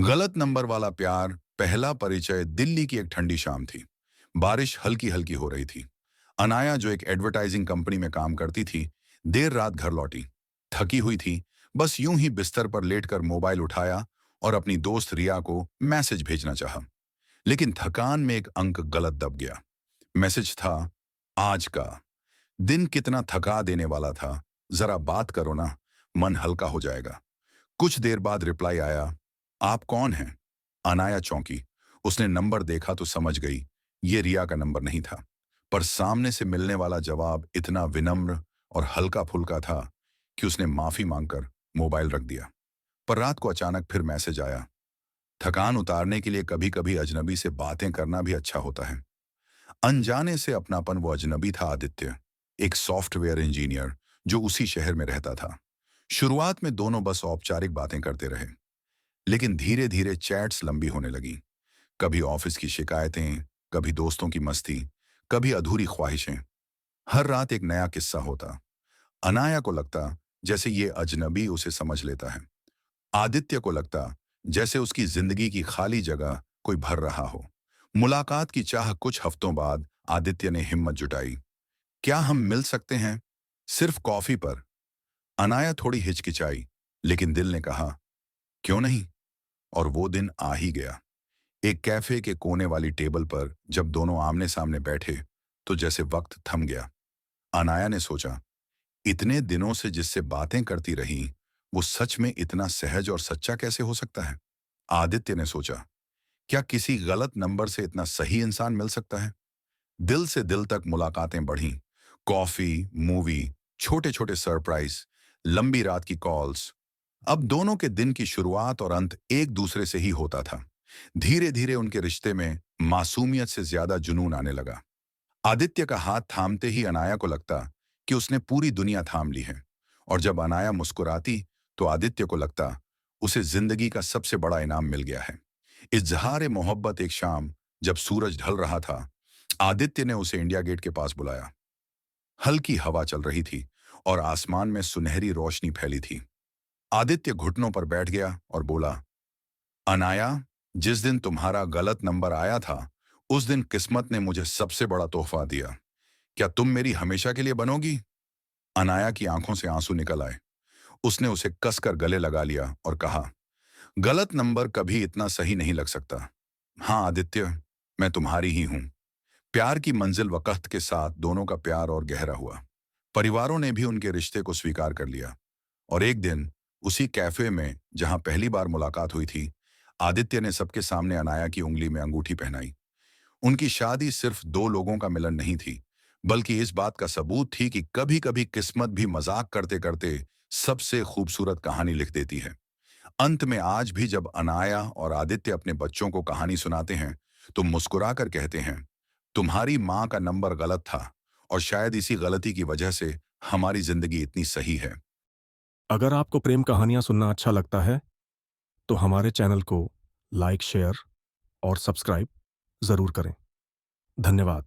गलत नंबर वाला प्यार। पहला परिचय दिल्ली की एक ठंडी शाम थी। बारिश हल्की हल्की हो रही थी। अनाया जो एक एडवर्टाइजिंग कंपनी में काम करती थी, देर रात घर लौटी। थकी हुई थी। बस यूं ही बिस्तर पर लेटकर मोबाइल उठाया और अपनी दोस्त रिया को मैसेज भेजना चाहा। लेकिन थकान में एक अंक गलत दब गया। मैसेज था, आज का दिन कितना थका देने वाला था, जरा बात करो ना, मन हल्का हो जाएगा। कुछ देर बाद रिप्लाई आया, आप कौन हैं? अनाया चौंकी। उसने नंबर देखा तो समझ गई ये रिया का नंबर नहीं था। पर सामने से मिलने वाला जवाब इतना विनम्र और हल्का फुल्का था कि उसने माफी मांगकर मोबाइल रख दिया। पर रात को अचानक फिर मैसेज आया। थकान उतारने के लिए कभी कभी अजनबी से बातें करना भी अच्छा होता है। अनजाने से अपनापन। वो अजनबी था आदित्य, एक सॉफ्टवेयर इंजीनियर जो उसी शहर में रहता था। शुरुआत में दोनों बस औपचारिक बातें करते रहे, लेकिन धीरे धीरे चैट्स लंबी होने लगी। कभी ऑफिस की शिकायतें, कभी दोस्तों की मस्ती, कभी अधूरी ख्वाहिशें। हर रात एक नया किस्सा होता। अनाया को लगता जैसे ये अजनबी उसे समझ लेता है। आदित्य को लगता जैसे उसकी जिंदगी की खाली जगह कोई भर रहा हो। मुलाकात की चाह। कुछ हफ्तों बाद आदित्य ने हिम्मत जुटाई। क्या हम मिल सकते हैं? सिर्फ कॉफी पर। अनाया थोड़ी हिचकिचाई, लेकिन दिल ने कहा, क्यों नहीं? और वो दिन आ ही गया। एक कैफे के कोने वाली टेबल पर जब दोनों आमने सामने बैठे तो जैसे वक्त थम गया। अनाया ने सोचा, इतने दिनों से जिससे बातें करती रही, वो सच में इतना सहज और सच्चा कैसे हो सकता है? आदित्य ने सोचा, क्या किसी गलत नंबर से इतना सही इंसान मिल सकता है? दिल से दिल तक मुलाकातें बढ़ीं। कॉफी, मूवी, छोटे छोटे सरप्राइज, लंबी रात की कॉल्स। अब दोनों के दिन की शुरुआत और अंत एक दूसरे से ही होता था। धीरे धीरे उनके रिश्ते में मासूमियत से ज्यादा जुनून आने लगा। आदित्य का हाथ थामते ही अनाया को लगता कि उसने पूरी दुनिया थाम ली है। और जब अनाया मुस्कुराती तो आदित्य को लगता उसे जिंदगी का सबसे बड़ा इनाम मिल गया है। इजहार मोहब्बत। एक शाम जब सूरज ढल रहा था, आदित्य ने उसे इंडिया गेट के पास बुलाया। हल्की हवा चल रही थी और आसमान में सुनहरी रोशनी फैली थी। आदित्य घुटनों पर बैठ गया और बोला, अनाया, जिस दिन तुम्हारा गलत नंबर आया था, उस दिन किस्मत ने मुझे सबसे बड़ा तोहफा दिया। क्या तुम मेरी हमेशा के लिए बनोगी? अनाया की आंखों से आंसू निकल आए। उसने उसे कसकर गले लगा लिया और कहा, गलत नंबर कभी इतना सही नहीं लग सकता। हाँ आदित्य, मैं तुम्हारी ही हूं। प्यार की मंजिल वक्त के साथ दोनों का प्यार और गहरा हुआ। परिवारों ने भी उनके रिश्ते को स्वीकार कर लिया। और एक दिन उसी कैफे में जहां पहली बार मुलाकात हुई थी, आदित्य ने सबके सामने अनाया की उंगली में अंगूठी पहनाई। उनकी शादी सिर्फ दो लोगों का मिलन नहीं थी, बल्कि इस बात का सबूत थी कि कभी कभी किस्मत भी मजाक करते करते सबसे खूबसूरत कहानी लिख देती है। अंत में आज भी जब अनाया और आदित्य अपने बच्चों को कहानी सुनाते हैं तो मुस्कुराकर कहते हैं, तुम्हारी माँ का नंबर गलत था और शायद इसी गलती की वजह से हमारी जिंदगी इतनी सही है। अगर आपको प्रेम कहानियाँ सुनना अच्छा लगता है, तो हमारे चैनल को लाइक, शेयर और सब्सक्राइब ज़रूर करें। धन्यवाद।